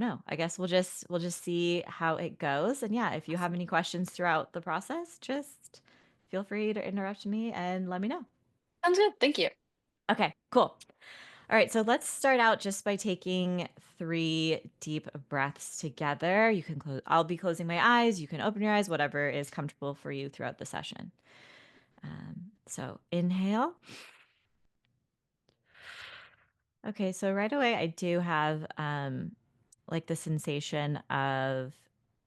know. I guess we'll just see how it goes. And yeah, if you have any questions throughout the process, just feel free to interrupt me and let me know. Sounds good. Thank you. Okay, cool. All right, so let's start out just by taking 3 deep breaths together. You can close, I'll be closing my eyes. You can open your eyes, whatever is comfortable for you throughout the session. So inhale. Okay, so right away, I do have like the sensation of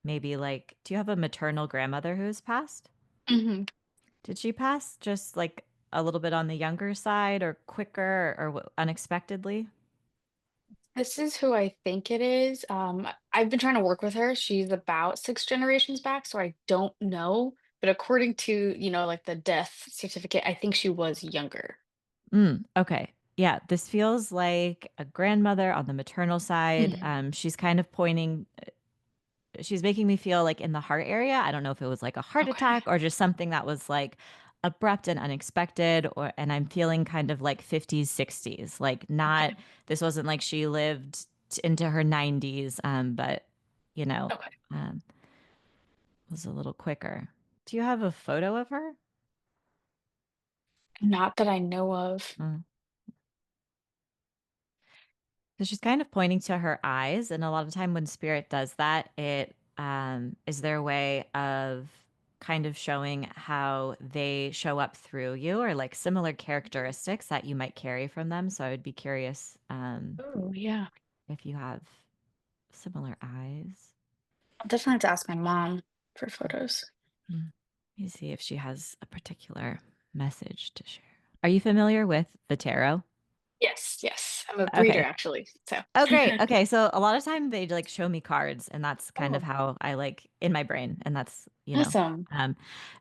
maybe like, do you have a maternal grandmother who's passed? hmm Did she pass just like a little bit on the younger side or quicker or unexpectedly? This is who I think it is. I've been trying to work with her. She's about 6 generations back, so I don't know. But according to, like the death certificate, I think she was younger. Okay. Yeah, this feels like a grandmother on the maternal side. hmm She's kind of pointing, she's making me feel like in the heart area. I don't know if it was like a heart Okay. attack or just something that was like abrupt and unexpected or and I'm feeling kind of like 50s, 60s. Like not Okay. this wasn't like she lived into her 90s but you know, Okay. um was a little quicker. Do you have a photo of her? Not that I know of. Mm. So she's kind of pointing to her eyes, and a lot of time when spirit does that, it is their way of kind of showing how they show up through you, or like similar characteristics that you might carry from them. So I would be curious Oh, yeah. if you have similar eyes. I'll definitely have to ask my mom for photos. Mm. Let me see if she has a particular message to share. Are you familiar with the tarot? Yes, yes. I'm a breeder Okay. actually. So. Oh, great. Okay. So a lot of time they like show me cards, and that's kind of Oh, how I like in my brain. And that's, awesome. um,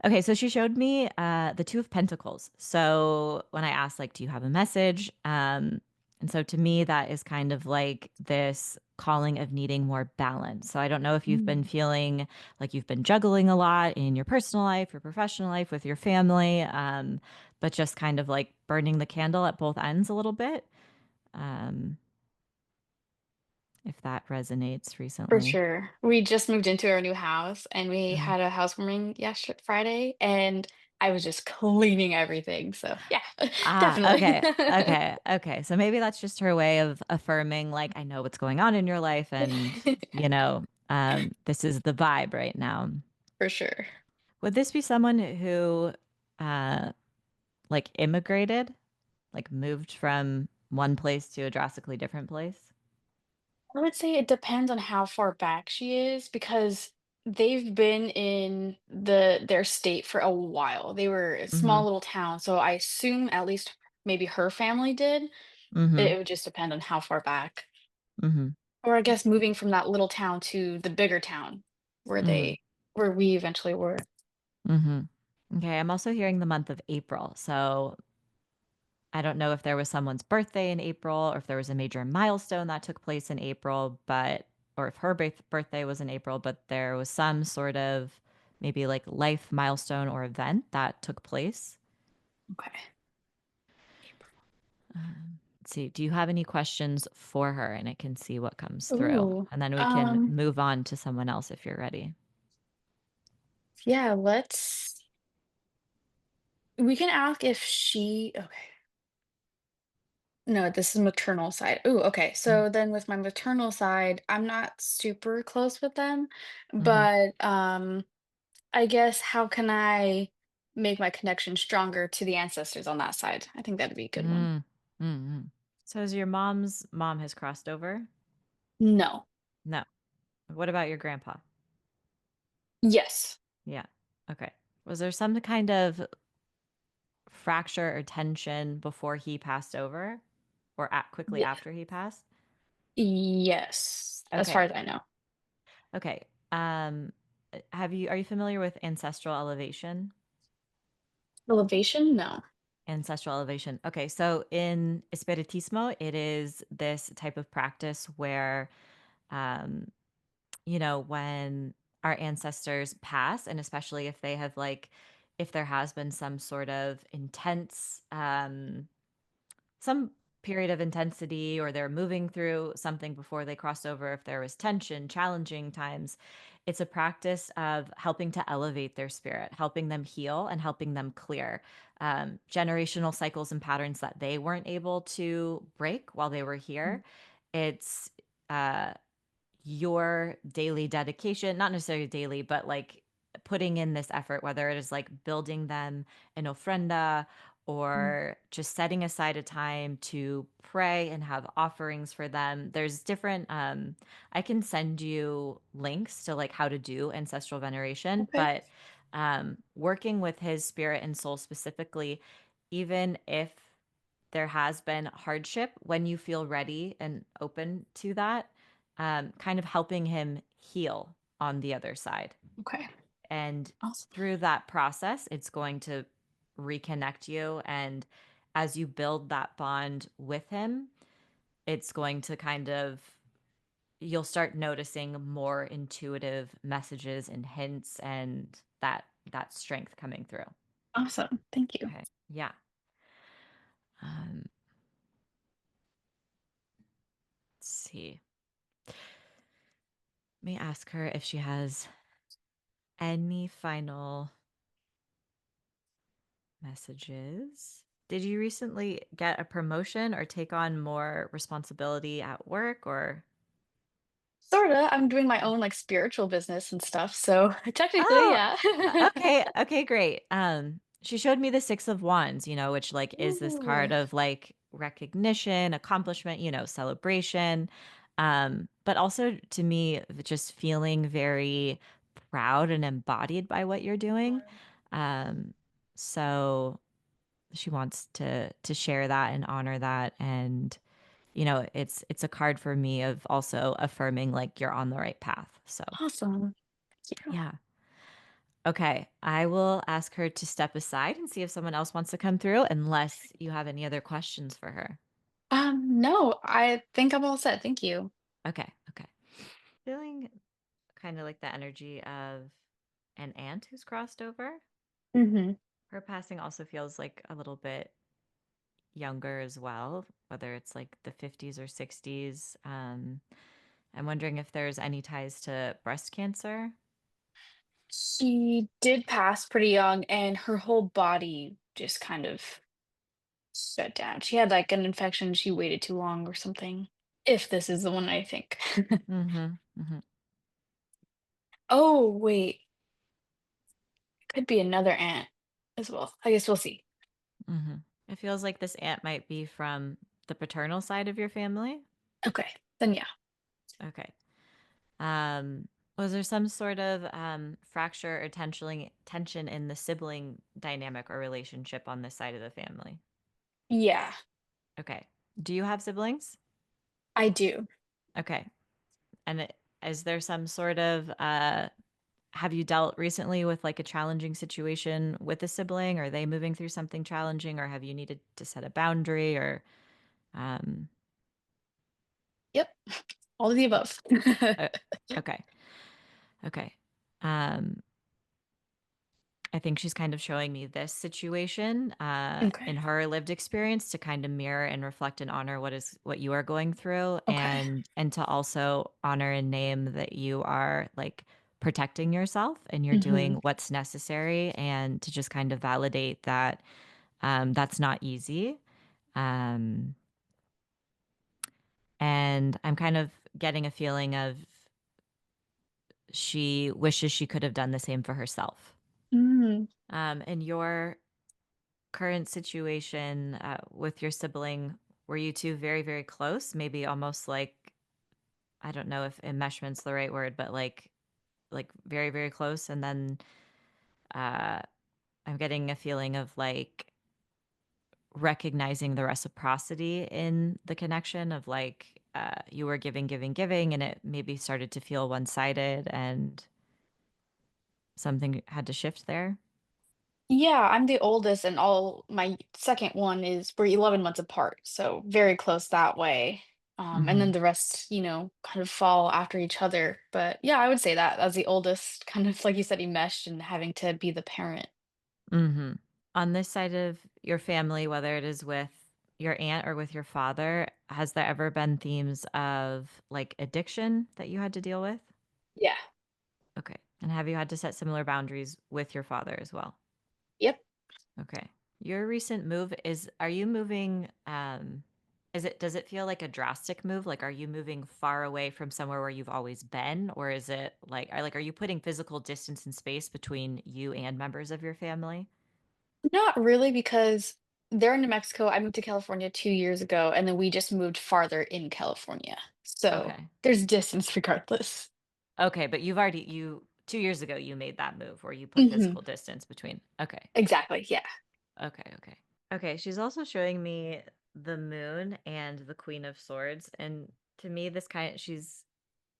okay. So she showed me the Two of Pentacles. So when I asked, like, do you have a message? And so to me, that is kind of like this calling of needing more balance. So I don't know if you've been Mm, feeling like you've been juggling a lot in your personal life, your professional life, with your family, but just kind of like burning the candle at both ends a little bit. Um, if that resonates for recently. sure. We just moved into our new house and we Mm. had a housewarming yesterday, Friday, and I was just cleaning everything. So yeah, definitely. Okay. Okay. Okay. So maybe that's just her way of affirming, like, I know what's going on in your life, and, this is the vibe right now. For sure. Would this be someone who, uh, like, immigrated, like, moved from one place to a drastically different place? I would say it depends on how far back she is because they've been in their state for a while. They were a Mm-hmm. small little town, so I assume at least maybe her family did. Mm-hmm. It would just depend on how far back. Mm-hmm. Or I guess moving from that little town to the bigger town where Mm-hmm. we eventually were. Mm-hmm. Okay. I'm also hearing the month of April. So I don't know if there was someone's birthday in April or if there was a major milestone that took place in April, but, or if her birthday was in April, but there was some sort of maybe like life milestone or event that took place. Okay. Let's see. Do you have any questions for her? And I can see what comes through. Ooh. And then we can move on to someone else if you're ready. Yeah, we can ask if she okay. No, this is maternal side. Ooh, okay. So then with my maternal side, I'm not super close with them, Mm-hmm. but I guess how can I make my connection stronger to the ancestors on that side? I think that'd be a good one. Mm-hmm. So is your mom's mom has crossed over? No. No. What about your grandpa? Yes. Yeah. Okay. Was there some kind of fracture or tension before he passed over or quickly Yeah. after he passed? Yes. As far Okay. as I know. Okay. Are you familiar with ancestral elevation? Elevation? No. Ancestral elevation. Okay. So in Espiritismo, it is this type of practice where, um, when our ancestors pass, and especially if they have like, if there has been some sort of intense, some period of intensity or they're moving through something before they crossed over, if there was tension, challenging times, it's a practice of helping to elevate their spirit, helping them heal and helping them clear generational cycles and patterns that they weren't able to break while they were here. It's uh, your daily dedication, not necessarily daily, but like putting in this effort, whether it is like building them an ofrenda Mm. or just setting aside a time to pray and have offerings for them. There's different, I can send you links to like how to do ancestral veneration, Okay. but working with his spirit and soul specifically, even if there has been hardship, when you feel ready and open to that, kind of helping him heal on the other side. Okay. And Awesome. through that process, it's going to reconnect you. And as you build that bond with him, it's going to kind of, you'll start noticing more intuitive messages and hints and that strength coming through. Awesome. Thank you. Okay. Yeah. Um, let's see. Let me ask her if she has any final messages. Did you recently get a promotion or take on more responsibility at work or? Sorta. I'm doing my own like spiritual business and stuff. So technically, Oh, yeah. okay. Okay, great. She showed me the 6 of Wands, which like is this Ooh. card of like recognition, accomplishment, celebration. But also to me, just feeling very proud and embodied by what you're doing. Um, so she wants to share that and honor that, and it's a card for me of also affirming like you're on the right path. So Awesome. Thank you. yeah. Okay, I will ask her to step aside and see if someone else wants to come through, unless you have any other questions for her. No, I think I'm all set. Thank you. Okay, okay. Feeling kind of like the energy of an aunt who's crossed over. Hmm. Her passing also feels like a little bit younger as well, whether it's like the 50s or 60s. I'm wondering if there's any ties to breast cancer. She did pass pretty young, and her whole body just kind of shut down. She had like an infection. She waited too long or something. If this is the one I think. Mm-hmm. Mm-hmm. Oh, wait. Could be another aunt as well. I guess we'll see. Mm-hmm. It feels like this aunt might be from the paternal side of your family. Okay. Then yeah. Okay. Um, was there some sort of fracture or tension in the sibling dynamic or relationship on this side of the family? Yeah, Okay. Do you have siblings? I do. Okay. And is there some sort of have you dealt recently with like a challenging situation with a sibling? Are they moving through something challenging, or have you needed to set a boundary or um Yep. All of the above. uh, okay. Okay. Um I think she's kind of showing me this situation Okay. in her lived experience to kind of mirror and reflect and honor what you are going through, Okay. and to also honor and name that you are like protecting yourself and you're Hmm. doing what's necessary, and to just kind of validate that that's not easy. Um, and I'm kind of getting a feeling of she wishes she could have done the same for herself. Mm. In your current situation with your sibling, were you two very, very close? Maybe almost like, I don't know if enmeshment's the right word, but like very, very close. And then uh, I'm getting a feeling of like recognizing the reciprocity in the connection of like you were giving, giving, giving, and it maybe started to feel one sided and something had to shift there. Yeah, I'm the oldest, and all my second one is we're 11 months apart, so very close that way. And then Hmm. the rest, kind of fall after each other. But yeah, I would say that as the oldest, kind of like you said, enmeshed and having to be the parent. Hmm. On this side of your family, whether it is with your aunt or with your father, has there ever been themes of like addiction that you had to deal with? Yeah. Okay. And have you had to set similar boundaries with your father as well? Yep. Okay. Your recent move is, are you moving, does it feel like a drastic move? Like, are you moving far away from somewhere where you've always been? Or is it like, are you putting physical distance and space between you and members of your family? Not really because they're in New Mexico. I moved to California 2 years ago, and then we just moved farther in California. So Okay. there's distance regardless. Okay. But 2 years ago, you made that move where you put Mhm. physical distance between. Okay. Exactly, yeah. Okay. Okay. Okay. She's also showing me the moon and the Queen of Swords. And to me,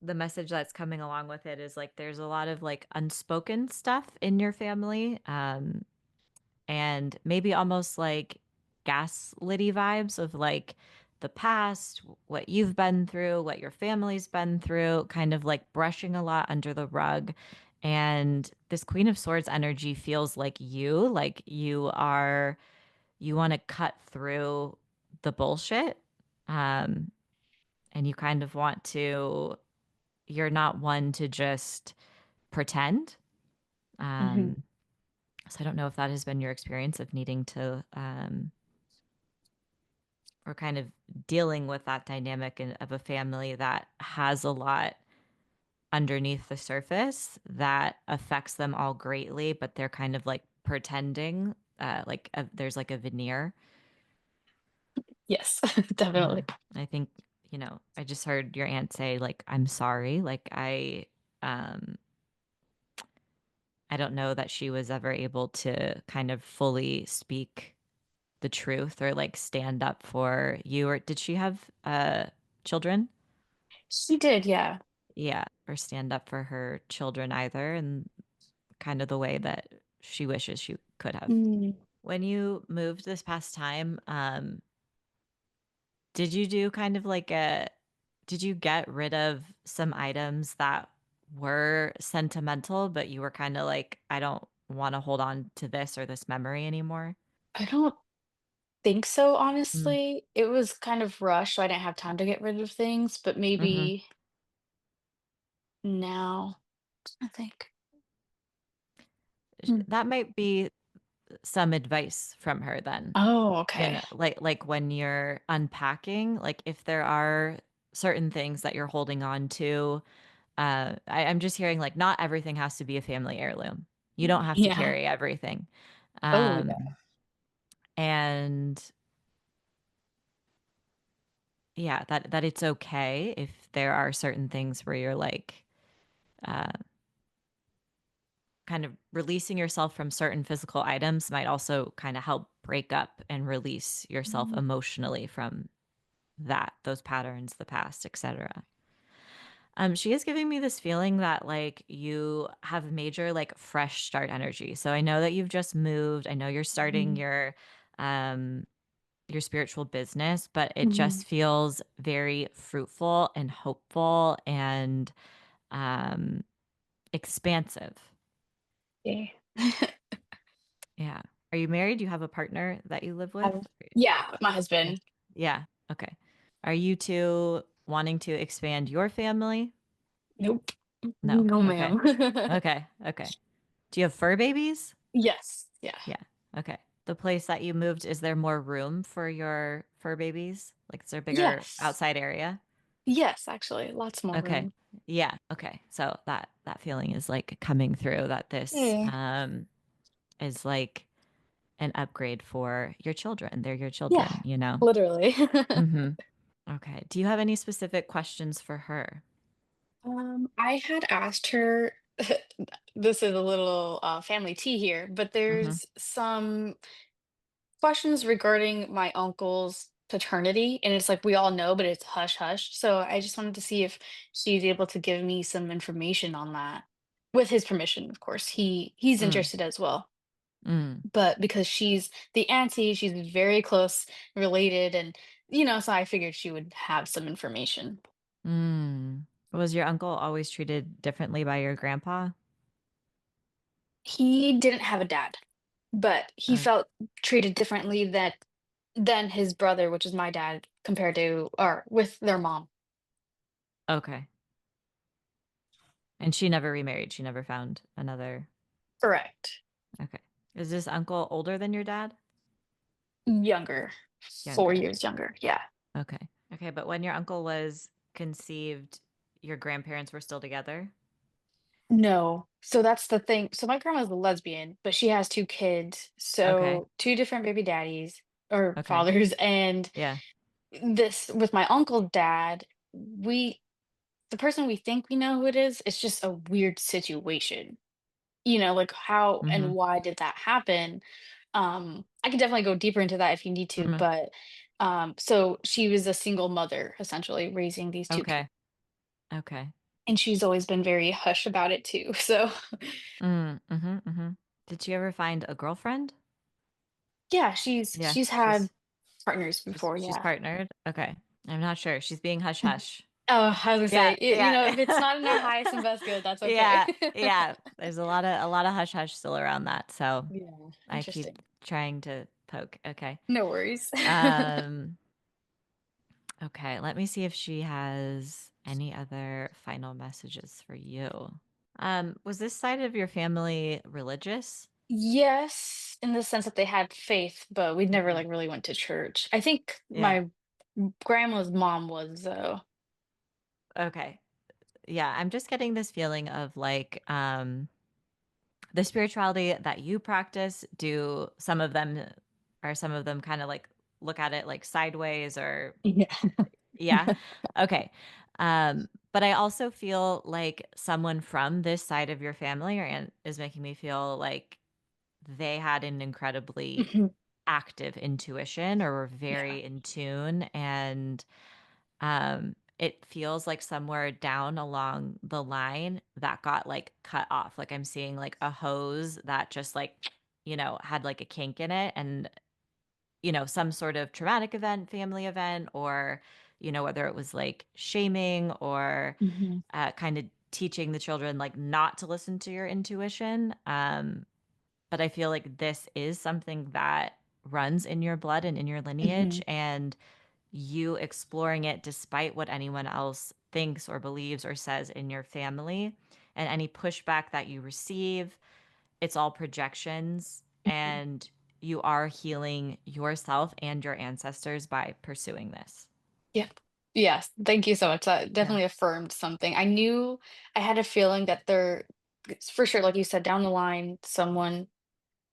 the message that's coming along with it is like there's a lot of like unspoken stuff in your family, and maybe almost like gaslighty vibes of like the past, what you've been through, what your family's been through, kind of like brushing a lot under the rug. And this Queen of Swords energy feels like you want to cut through the bullshit, um, and you kind of want to you're not one to just pretend. Mhm. Um, so I don't know if that has been your experience of needing to, or kind of dealing with that dynamic of a family that has a lot underneath the surface that affects them all greatly, but they're kind of like pretending, there's like a veneer. Yes, Hmm. definitely. I think, I just heard your aunt say, like, I'm sorry. Um, I don't know that she was ever able to kind of fully speak the truth or like stand up for you. Or did she have children? She did, yeah. Yeah, or stand up for her children either, and kind of the way that she wishes she could have. Mm. When you moved this past time, did you do kind of like a did you get rid of some items that were sentimental, but you were kind of like, I don't want to hold on to this or this memory anymore? I don't think so, Mm. honestly. It was kind of rushed, so I didn't have time to get rid of things, but Hmm. maybe now I think. Hmm. That might be some advice from her then. Oh, okay. Like when you're unpacking, like if there are certain things that you're holding on to, I'm just hearing like not everything has to be a family heirloom. You don't have to Yeah. carry everything. Oh, Um, yeah. and yeah, that it's okay if there are certain things where you're like, uh, kind of releasing yourself from certain physical items might also kind of help break up and release yourself Mm. emotionally from those patterns, the past, etc. She is giving me this feeling that like you have major like fresh start energy. So I know that you've just moved. I know you're starting Mhm. your spiritual business, but it Mhm. just feels very fruitful and hopeful and um expansive. Yeah. Yeah. Are you married? Do you have a partner that you live with? Um, yeah, my Yeah. husband. Yeah. Okay. Are you two wanting to expand your family? Nope. No. No, Okay. ma'am. Okay. Okay. Do you have fur babies? Yes. Yeah. Yeah. Okay. The place that you moved, is there more room for your fur babies? Like, is there a bigger Yes. outside area? Yes, actually, lots more Okay. room. Yeah. Okay. So that feeling is like coming through that this Yeah. is like an upgrade for your children. They're your Yeah, children, you know? literally. Mm-hmm. Okay. Do you have any specific questions for her? I had asked her, this is a little family tea here, but Mm-hmm. there's some questions regarding my uncle's paternity, and it's like we all know, but it's hush hush. So I just wanted to see if she's able to give me some information on that, with his permission, of course. He's Mm, interested as well. mm, But because she's the auntie, she's very close related, and so I figured she would have some information. mm. Was your uncle always treated differently by your grandpa? He didn't have a dad, but he Uh, felt treated differently that than his brother, which is my dad, compared to or with their mom. Okay. And she never remarried. She never found another. Correct. Okay. Is this uncle older than your dad? Younger. 4 Younger. years younger, yeah. Okay. Okay. But when your uncle was conceived, your grandparents were still together? No. So that's the thing. So my grandma's a lesbian, but she has 2 kids, Okay. so 2 different baby daddies or Okay. fathers, and Yeah. this with my uncle dad, we the person we think we know who it is, it's just a weird situation. Like how and Mm-hmm. why did that happen? I can definitely go deeper into that if you need to, Mm-hmm. but so she was a single mother essentially raising these 2 kids. Okay. Okay. And she's always been very hush about it too. So Mm-hmm. Mm-hmm. Did she ever find a girlfriend? yeah, she's Yeah. she's had partners before, She's yeah. partnered. Okay. I'm not sure. She's being hush hush. Oh, I was gonna Yeah, say, if it's yeah. not in our highest and best good, that's okay. Yeah, yeah. There's a lot of hush hush still around that. So Yeah, I keep interesting. trying to poke. Okay. No worries. Um, okay, let me see if she has any other final messages for you. Was this side of your family religious? Yes, in the sense that they had faith, but we never, Hmm. like, really went to church. I think Yeah. my grandma's mom was, though. Okay. Yeah, I'm just getting this feeling of like the spirituality that you practice, do some of them are some of them kind of like look at it like sideways or Yeah. yeah. Okay. But I also feel like someone from this side of your family or aunt is making me feel like they had an incredibly Mhm. active intuition or were Yeah. very in tune and it feels like somewhere down along the line that got like cut off. Like I'm seeing like a hose that just like had like a kink in it and some sort of traumatic event, family event, or, whether it was like shaming or Mhm. kind of teaching the children like not to listen to your intuition. But I feel like this is something that runs in your blood and in your lineage, Mhm. and you exploring it despite what anyone else thinks or believes or says in your family, and any pushback that you receive, it's all projections, Mhm. and you are healing yourself and your ancestors by pursuing this. Yep. Yes, thank you so much. That Yeah. definitely affirmed something. I had a feeling that for sure, like you said, down the line,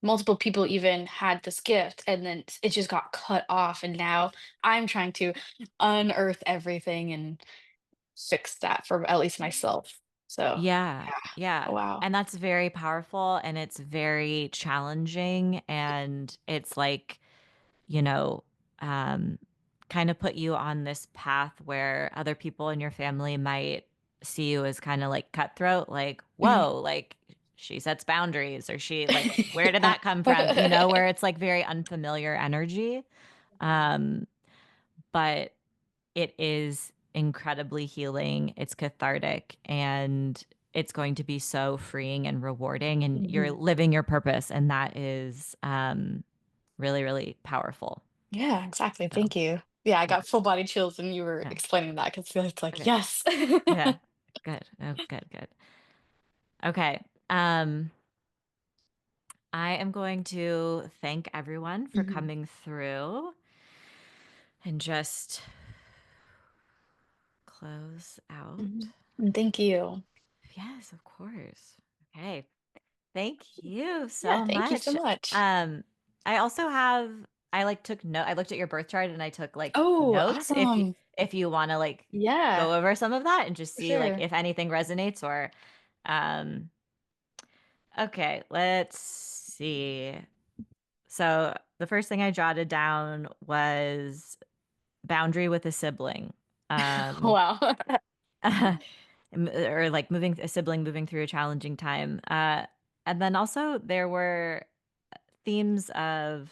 multiple people even had this gift, and then it just got cut off, and now I'm trying to unearth everything and fix that for at least myself. So, Yeah. yeah. Yeah. Oh, wow. And that's very powerful and it's very challenging. And it's like, you know, um, kind of put you on this path where other people in your family might see you as kind of like cutthroat, like, Mhm. whoa, like she sets boundaries or she like, where did Yeah. that come from? Where it's like very unfamiliar energy. Um, but it is incredibly healing. It's cathartic and it's going to be so freeing and rewarding. And you're Mhm. living your purpose. And that is really, really powerful. Yeah, exactly, So, thank you. Yeah, I yeah. got full body chills when you were Yeah. explaining that 'cause it's like, Okay. yes. Yeah. Good. Oh, good, good. Okay. I am going to thank everyone for Mhm, coming through and just close out. mhm. And thank you. Yes, of course. Okay. Thank you Yeah, so thank you so much. much. Um, I also have I like took note I looked at your birth chart and I took like Oh, notes awesome. if you want to like Yeah, go over some of that and just for see like sure. if anything resonates or um okay, let's see. So the first thing I jotted down was boundary with a sibling. Um Wow. or like moving a sibling moving through a challenging time. And then also there were themes of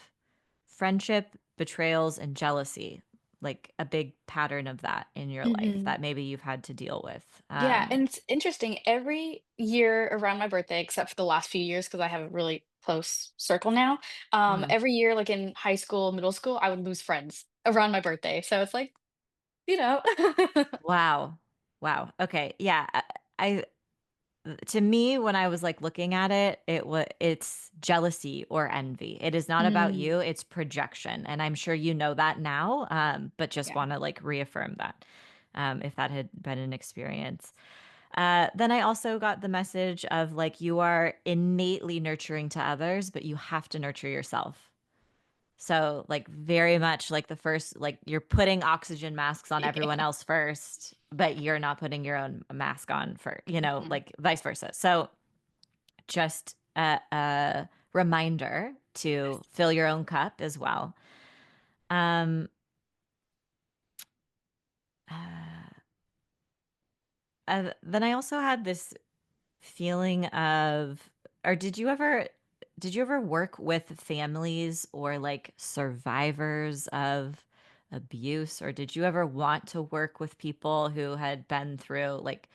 friendship, betrayals, and jealousy, like a big pattern of that in your life Mhm. that maybe you've had to deal with. Yeah, and it's interesting, every year around my birthday, except for the last few years, because I have a really close circle now. Mhm. Every year, like in high school, middle school, I would lose friends around my birthday. So it's like, you know. Wow. Wow. Okay. Yeah. I to me, when I was like looking at it, it's jealousy or envy. It is not about Mm, you, it's projection. And I'm sure you know that now, but just yeah. want to like reaffirm that, if that had been an experience. Then I also got the message of like you are innately nurturing to others, but you have to nurture yourself. So, like, very much like the first, like, you're putting oxygen masks on everyone Yeah. else first, but you're not putting your own mask on for, Mhm. like vice versa. So, just a reminder to fill your own cup as well. Um, uh, then I also had this feeling of, or did you ever work with families or like survivors of abuse, or did you ever want to work with people who had been through like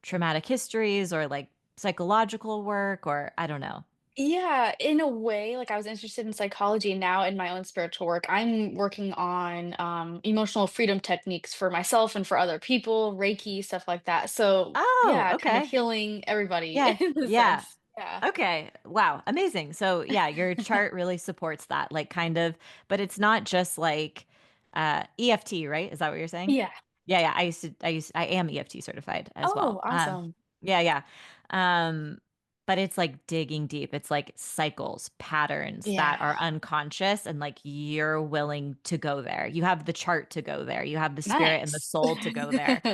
traumatic histories or like psychological work, or I don't know? Yeah, in a way, like I was interested in psychology, and now in my own spiritual work, I'm working on emotional freedom techniques for myself and for other people, Reiki, stuff like that. So Oh, yeah, kind of okay. healing everybody Yeah. in a Yeah. sense. Yeah. Okay. Wow. Amazing. So yeah, your chart really supports that. Like kind of, but it's not just like EFT, right? Is that what you're saying? Yeah. Yeah, yeah. I am EFT certified as Oh, well. awesome. Yeah, yeah. Um, but it's like digging deep. It's like cycles, patterns that Yeah. are unconscious and like you're willing to go there. You have the chart to go there. You have the spirit and the Nice. soul to go there.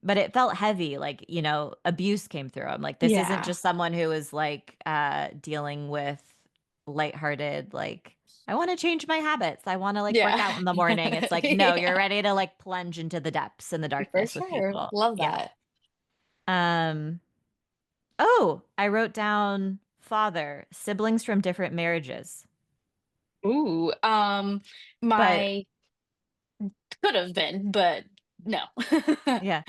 But it felt heavy, like, abuse came through. I'm like, this isn't Yeah. just someone who is like dealing with lighthearted, like, I want to change my habits. I want to like work Yeah. out in the morning. It's like, no, you're Yeah. ready to like plunge into the depths and the For darkness with sure. people. Love Yeah. that. Um, oh, I wrote down father, siblings from different marriages. Ooh, But my could have been, but no. yeah,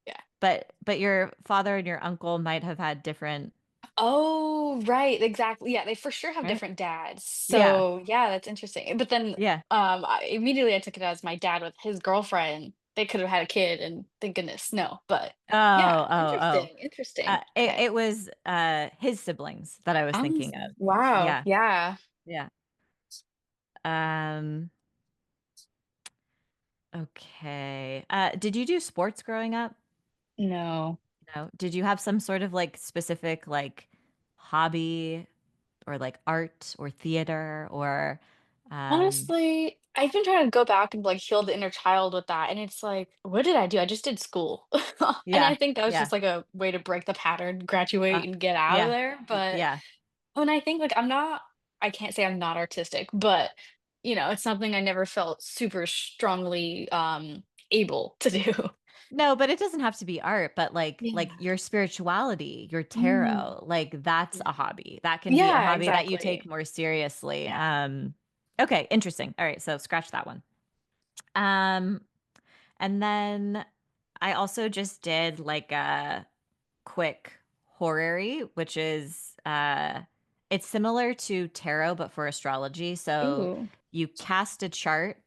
Yeah. but your father and your uncle might have had different, Oh, right, exactly. Yeah, they for sure have right? different dads. Yeah. So, yeah, that's interesting. But then, Yeah. I took it as my dad with his girlfriend. They could have had a kid, and thank goodness, no. But yeah, Oh, oh, oh. interesting, interesting. It Okay. it was, his siblings that I was thinking of. Wow. Yeah, Yeah. yeah. Um, okay. Did you do sports growing up? No. No. Did you have some sort of, like, specific, like, hobby or, like, art or theater or, um Honestly, I've been trying to go back and like heal the inner child with that. And it's like, what did I do? I just did school. And I Yeah, think that was yeah, just like a way to break the pattern, graduate uh, and get out of yeah, there. But yeah. when I think like I can't say I'm not artistic, but it's something I never felt super strongly able to do. No, but it doesn't have to be art, but like Yeah. your spirituality, your Mm. tarot, like that's a hobby. That can be a Yeah, hobby that you take exactly. more seriously. Yeah. Okay, interesting. All right, so scratch that one. Um, and then I also just did like a quick horary, which is it's similar to tarot but for astrology. So Ooh. you cast a chart,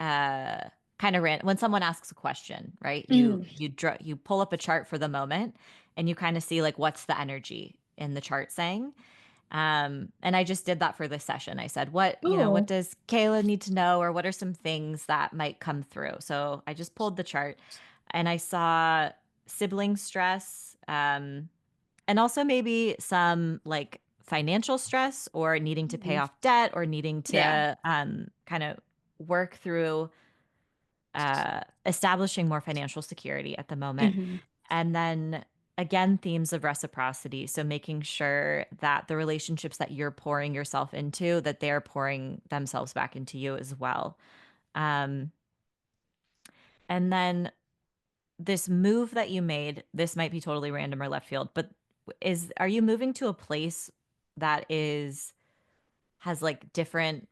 uh kind of when someone asks a question, right? Mm. You pull up a chart for the moment and you kind of see like what's the energy in the chart saying. And I just did that for this session. I said, what Ooh. does Kayla need to know, or what are some things that might come through? So I just pulled the chart and I saw sibling stress, and also maybe some like financial stress or needing to pay Mhm. off debt or needing Yeah. to kind of work through establishing more financial security at the moment. Mhm. And then again, themes of reciprocity. So making sure that the relationships that you're pouring yourself into, that they're pouring themselves back into you as well. Um, and then this move that you made, this might be totally random or left field, but are you moving to a place that has like different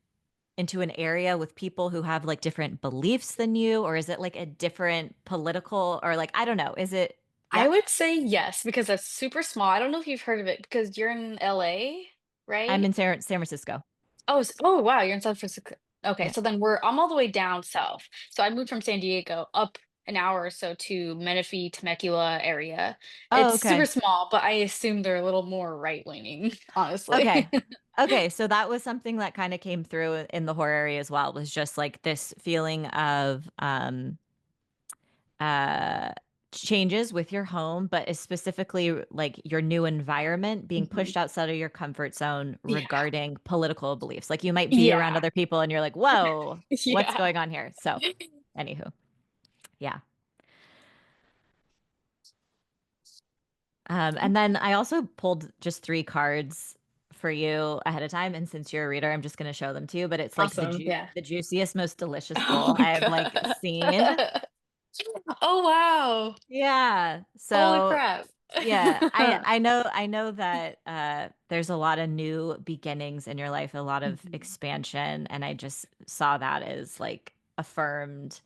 into an area with people who have like different beliefs than you, or is it like a different political, or like I don't know, is it? I Yep. would say yes, because that's super small. I don't know if you've heard of it because you're in LA, I'm right? in San Francisco. Oh, wow, you're in San Francisco. Okay, Yeah. so then I'm all the way down south. So I moved from San Diego up an hour or so to Menifee, Temecula area. Oh, It's super okay. small, but I assume they're a little more right-leaning, honestly. Okay. Okay, so that was something that kind of came through in the horror area as well, was just like this feeling of uh changes with your home, but is specifically like your new environment being Mhm. pushed outside of your comfort zone Yeah. regarding political beliefs. Like you might be around Yeah. other people and you're like, "Whoa, what's Yeah. going on here?" So, anywho, yeah. And then I also pulled just three cards for you ahead of time, and since you're a reader, I'm just going to show them to you. But it's like Awesome, yeah. the juiciest, most delicious Oh bowl my I have like seen. god. Oh, wow. Yeah. Holy So crap. yeah, I know that there's a lot of new beginnings in your life, a lot of Mhm. expansion, and I just saw that as like affirmed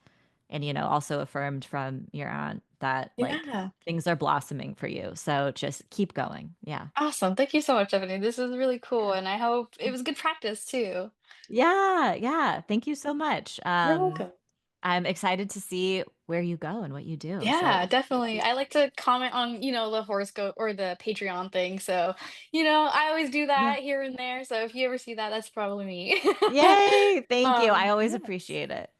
and also affirmed from your aunt that like Yeah. things are blossoming for you. So just keep going. Yeah. Awesome. Thank you so much, Stephanie. This is really cool, Yeah. and I hope it was good practice too. Yeah, yeah. Thank you so much. You're welcome. I'm excited to see where you go and what you do. So Yeah, definitely. I like to comment on, the horoscope or the Patreon thing. So, I always do yeah. that here and there. So if you ever see that, that's probably me. Yay. Thank you. I always Yes. appreciate it.